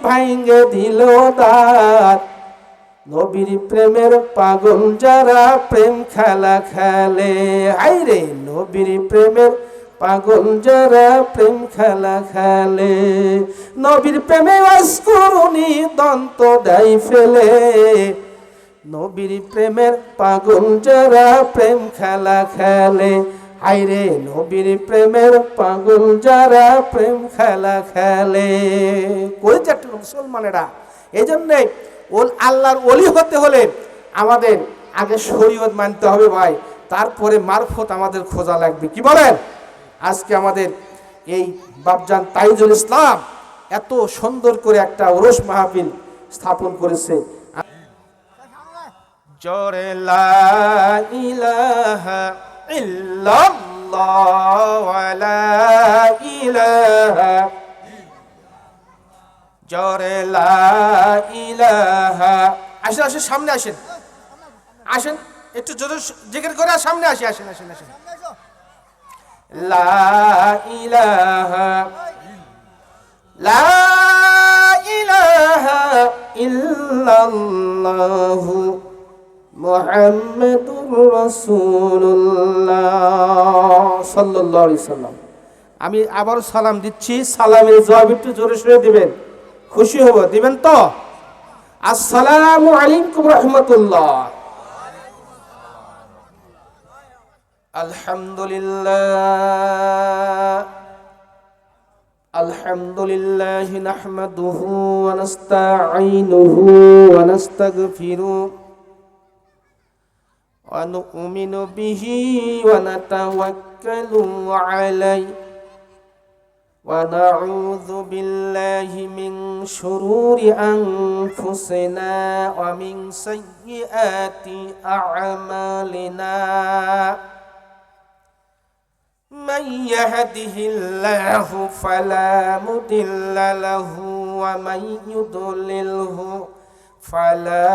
ভাঙ্গে দিল দাঁত। নবীর প্রেমের পাগল যারা প্রেম খেলা খেলে, হায়রে নবীর প্রেমের পাগল যারা প্রেম খেলা খেলে। নবীর প্রেমে অস্করুনি দন্ত দেয় ফেলে, নবীর প্রেমের পাগল যারা প্রেম খেলা খেলে। হায়রে নবীর প্রেমের পাগল যারা প্রেম খেলা খেলে। কইছে একটা মুসলমানেরা, এই জন্যে আল্লাহর ওলি হতে হলে আমাদের আগে শরীয়ত মানতে হবে ভাই, তারপরে মারফত আমাদের খোঁজা লাগবে। কি বলেন? আজকে আমাদের এই বাপজান তাইজুল ইসলাম এত সুন্দর করে একটা ওরস মাহফিল স্থাপন করেছে। জোরে লা ইলাহা ইল্লাল্লাহ ওয়ালা ইলাহা, জোরে লা ইলাহা। আসেন আসেন, সামনে আসেন, আসেন একটু জোরে জিকির করে সামনে আসি, আসেন আসেন আসেন। লা ইলাহা, লা ইলাহা ইল্লাল্লাহু মুহাম্মাদুর রাসূলুল্লাহ সাল্লাল্লাহু আলাইহি সাল্লাম। আমি আবার সালাম দিচ্ছি, সালামের জবাব একটু জোরে সরে দিবেন, খুশি হব। দিবেন তো? আসসালামু আলাইকুম রাহমাতুল্লাহ। আলহামদুলিল্লাহ, আলহামদুলিল্লাহ নাহমাদুহু ওয়া নাস্তাঈনুহু ওয়া নাস্তাগফিরুহু ওয়া নু'মিনু বিহি ওয়া নাতাওয়াক্কালু আলাইহি ওয়া নাউযু বিল্লাহি মিন শুরুরি আনফুসিনা ওয়া মিন সাইয়্যাতি আ'মালিনা। من يهده الله فلا مضل له ومن يضلله فلا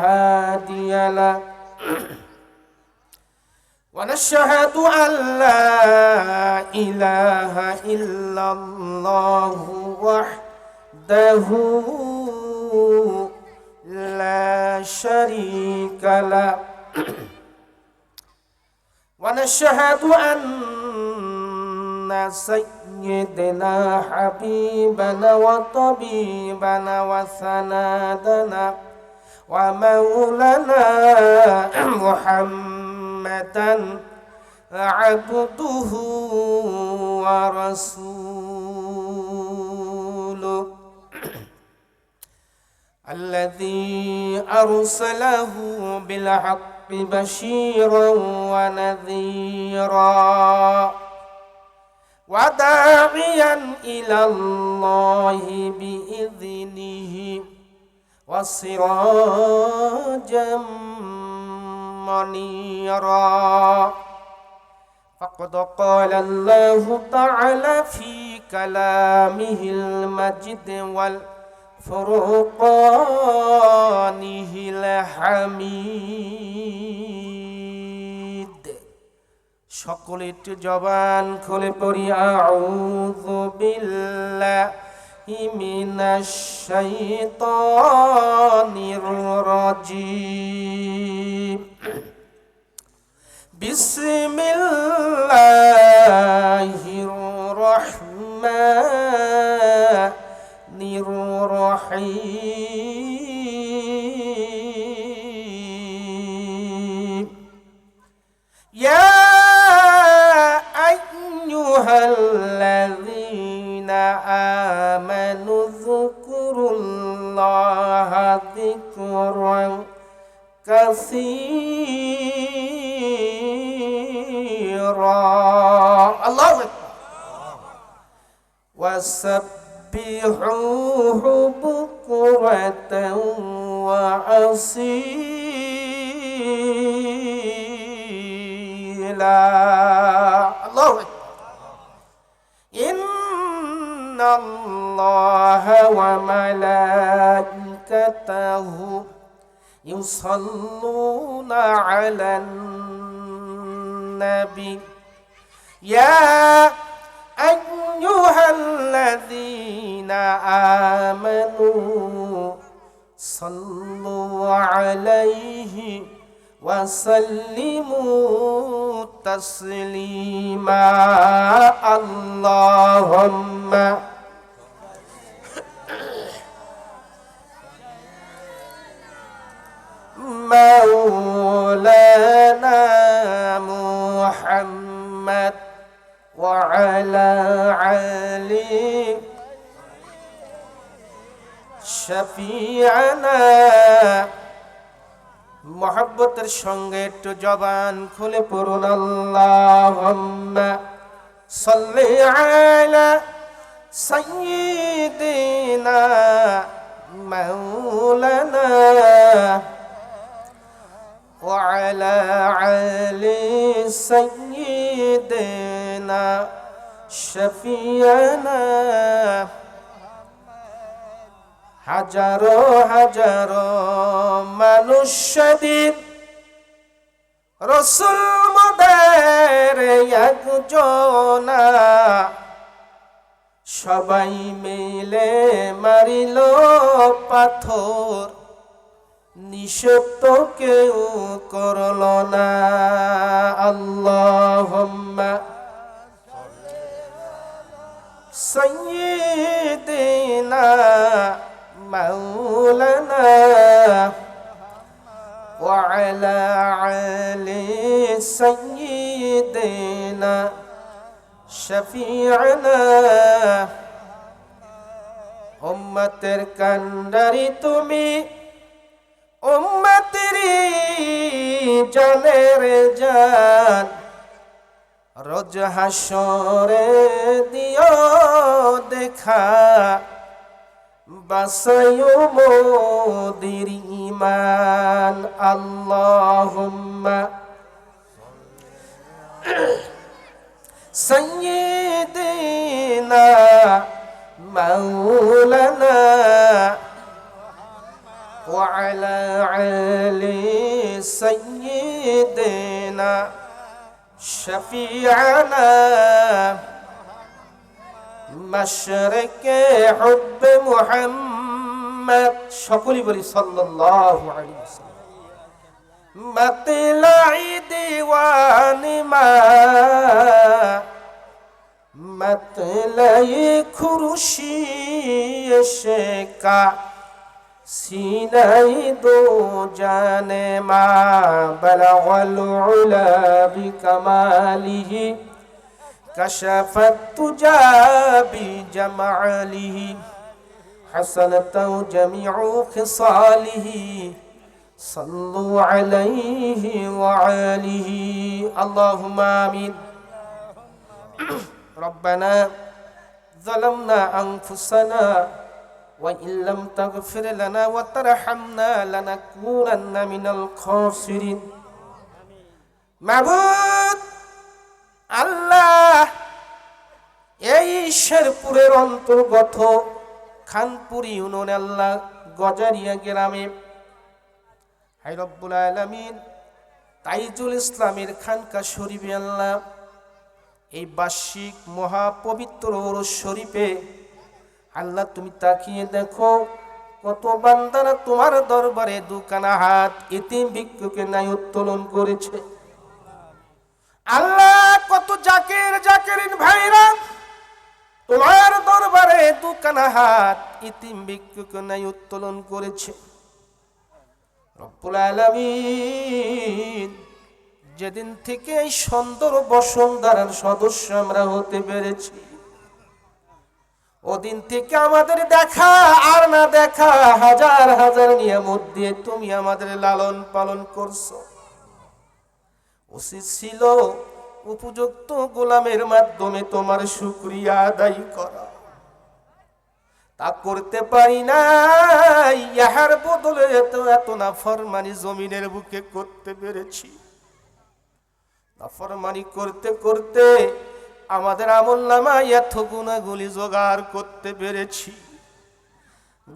هادي له ونشهد أن لا إله إلا الله وحده لا شريك له ونشهد أن سيدنا حبيبنا وطبيبنا وسندنا ومولانا محمدا عبده ورسوله الذي أرسله بالحق بشيرا ونذيرا وداعيا إلى الله بإذنه وسراجا منيرا. فقد قال الله تعالى في كلامه المجيد والفرقانه الحميد. সকলে একটু জবান খুলে পড়ি আউযু বিল্লাহি মিনাশ শাইতানির রাজীম। বিসমিল্লাহির রাহমানির রাহিম। ইয়া আইয়ুহাল্লাযীনা আমানু যকুরুল্লাহা যিকরান কাসীরা। আল্লাহু আকবার। ওয়াসাব্বিহুহু বুকরাতান ওয়া আসীলা। আল্লাহু আকবার। ইন্নাল্লাহা ওয়া মালাইকাতাহু ইউসাল্লুনা আলান নাবী ইয়া আইয়ুহাল্লাযীনা আমানু সাল্লু আলাইহি ওয়া সাল্লিমু তাসলিমা আল্লাহুম্মা মাওলানা মুহাম্মদ ওয়া আলা আলি শাফিআনা। মহব্বতের সঙ্গে একটু জবান খুলে পড়ুন আল্লাহুম্মা সাল্লি আলা সাইয়্যিদিনা মাওলানা ওয়া আলা আলি সাইয়্যিদিনা শাফিআনা। হাজারো হাজারো মানুষ সেদিন রাসূল মোদের একজনা, সবাই মিলে মারিল পাথর, নিষেধ তো কেউ করল না। আল্লাহুম্মা সাইয়্যিদিনা মাওলানা ওয়া আলা আলি সাইয়্যিদিনা শাফিআনা। উম্মতের কান্ডারি তুমি, উম্মতেরই জানের জান, রোজ হাসরে দিও দেখা, বাসায়ু মোদের ঈমান। আল্লাহুম্মা সাইয়্যিদিনা মাওলানা ওয়া আলা আলি সাইয়্যিদিনা শাফিআনা। মাশরিকে হুব্বে মুহাম্মদ, সকলেই বলি সাল্লাল্লাহু আলাইহি ওয়াসাল্লাম। মাতলাই দিওয়ানি মা, মাতলাই খুরশি শেকা, সিনাই দো জানে মা, বালাগাল উলা বিকামালিহি, কাশাফাত তুজা বিজামালিহি, হাসানাতাও জামিউ খিসালিহি, সাল্লু আলাইহি ওয়া আলিহি। আল্লাহুম্মা আমিন। রব্বানা যালামনা আনফুসানা ওয়া ইল্লাম তাগফির লানা ওয়া তারহামনা লানাকুনান্না মিনাল খাসিরিন। মাবুদ আল্লাহ, এই শেরপুরের অন্তর্গত খানপুর ইউনিয়নে আল্লাহ গজারিয়া গ্রামে হায় রব্বুল আলামিন তাইজুল ইসলামের খানকা শরীফে আল্লাহ এই বার্ষিক মহাপবিত্র ওরস শরীফে আল্লাহ তুমি তাকিয়ে দেখো, কত বান্দারা তোমার দরবারে দুখানা হাত এতিম ভিক্ষুকের ন্যায় উত্তোলন করেছে। আল্লাহ, কত জাকির জাকিরিন ভাইরা তোমার দরবারে দুখানা হাত এতিম ভিক্ষুকের ন্যায় উত্তোলন করেছে। রব্বুল আলামিন, যেদিন থেকে এই সুন্দর বসুন্ধরার সদস্য আমরা হতে পেরেছি, ওদিন থেকে আমাদের দেখা আর না দেখা হাজার হাজার নিয়ামত দিয়ে তুমি আমাদের লালন পালন করছো। উচিত ছিল উপযুক্ত গোলামের মাধ্যমে তোমার শুকরিয়া আদায় করা, তা করতে পারি না। ইহার বদলে এত এত নাফরমানি জমিনের বুকে করতে পেরেছি। নাফরমানি করতে করতে আমাদের আমলনামায় এত গুনাহগুলি জোগাড় করতে পেরেছি।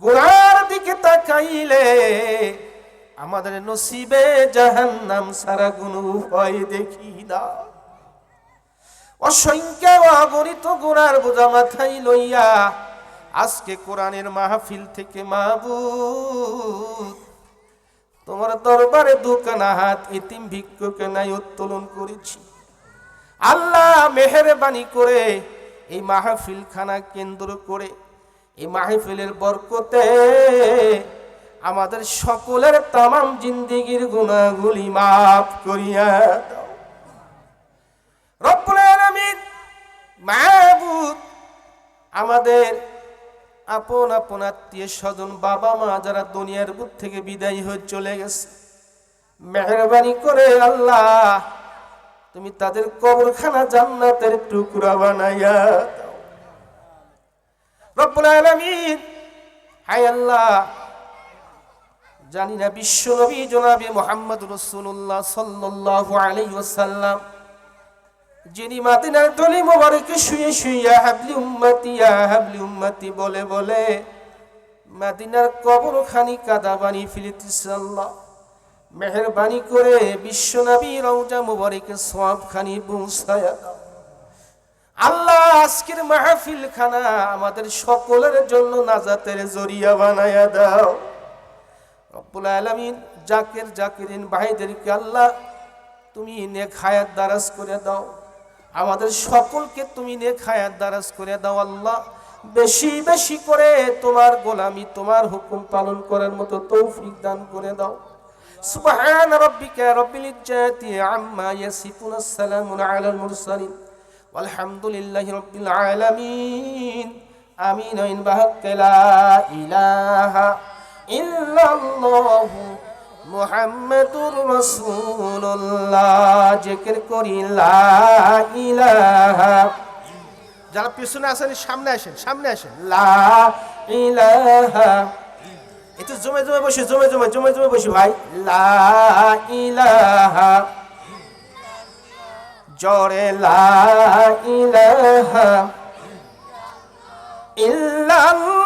গুনার দিকে তাকাইলে আমাদের নসিবে জাহান্নাম ছাড়া কোনো উপায় দেখি না। অসংখ্য অগণিত গুনার বোঝা মাথায় লইয়া আজকে কোরআনের মাহফিল থেকে মাবুদ তোমার দরবারে দুখানা হাত এতিম ভিক্ষুকে নাই উত্তোলন করেছি। আল্লাহ মেহেরবানি করে এই মাহফিল খানা কেন্দ্র করে এই মাহফিলের বরকতে আমাদের সকলের তামাম জিন্দেগির গুনাহগুলি মাফ করিয়া দাও রব্বুল আলামিন। মাবুদ আমাদের আপন আপন আত্মীয় স্বজন বাবা মা যারা দুনিয়ার বুক থেকে বিদায় হয়ে চলে গেছে, মেহেরবানি করে আল্লাহ তুমি তাদের কবরখানা জান্নাতের টুকরা বানাইয়া দাও রব্বুল আলামিন। হায় আল্লাহ, জানি না বিশ্ব নবী জনাবে মুহাম্মদ রাসূলুল্লাহ সাল্লাল্লাহু আলাইহি ওয়াসাল্লাম যিনি মদিনার গলি মোবারকে শুয়ে শুয়ে হাবলি উম্মতি ইয়া হাবলি উম্মতি বলে বলে মদিনার কবরখানি কাদা বানিয়ে ফেলেছে। আল্লাহ মেহেরবানি করে বিশ্ব নবী রওজা মুবারকে সওয়াবখানি পৌঁছায়া দাও আল্লাহ। আজকের মাহফিল খানা আমাদের সকলের জন্য নাজাতের জরিয়া বানায়া দাও রব্বুল আলামিন। জাকিরিন ভাইদেরকে আল্লাহ তুমি নেক হায়াত দারাজ করে দাও, আমাদের সকলকে তুমি নেক হায়াত দারাজ করে দাও আল্লাহ। বেশি বেশি করে তোমার গোলামি তোমার হুকুম পালন করার মতো তৌফিক দান করে দাও। সুবহান রাব্বিকা রাব্বিল ইজ্জাতি আম্মা ইয়াসিফুন, আসসালামু আলাল মুরসালিন, আলহামদুলিল্লাহি রাব্বিল আলামিন। আমিন। বাহাক্কা লা ইলাহা ইল্লাল্লাহু মুহাম্মাদুর রাসূলুল্লাহ। জিকির করি লা ইলাহা। যারা পিছনে আছেন সামনে আসেন, সামনে আসেন। লা ইলাহা। একটু জমে জমে বসে, জমে জমে জমে জমে বসে ভাই। লা ইলাহা। জোরে লা ইলাহা ইল্লাল্লাহ